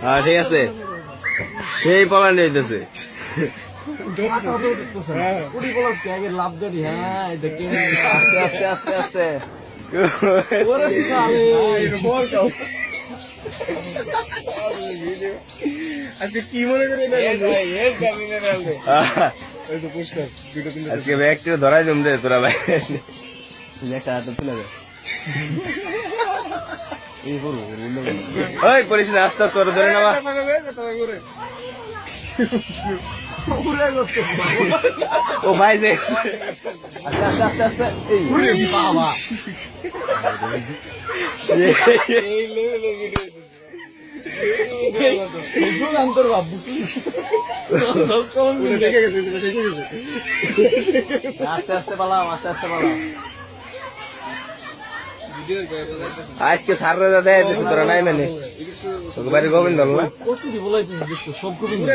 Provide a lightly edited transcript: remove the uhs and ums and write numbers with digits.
হ্যাঁ ঠিক আছে সেই পলান যাইতেছে লাভ ধরি হ্যাঁ আস্তে আস্তে আস্তে আজকে কি মনে করে আজকে ব্যাগটি ধরাই জম রে তোরা ভাই একটা হাতে তুলে দে ওই পড়িস না আস্তে আস্তে ধরে নেওয়া ও ভাই যে আস্তে আস্তে আস্তে এই বাবা আস্তে আস্তে পালাম আস্তে আস্তে পালাম আজকে সার রাজা দেয় তোরা নাই মানে বাড়ি গোবিন্দ সব গোবিন্দ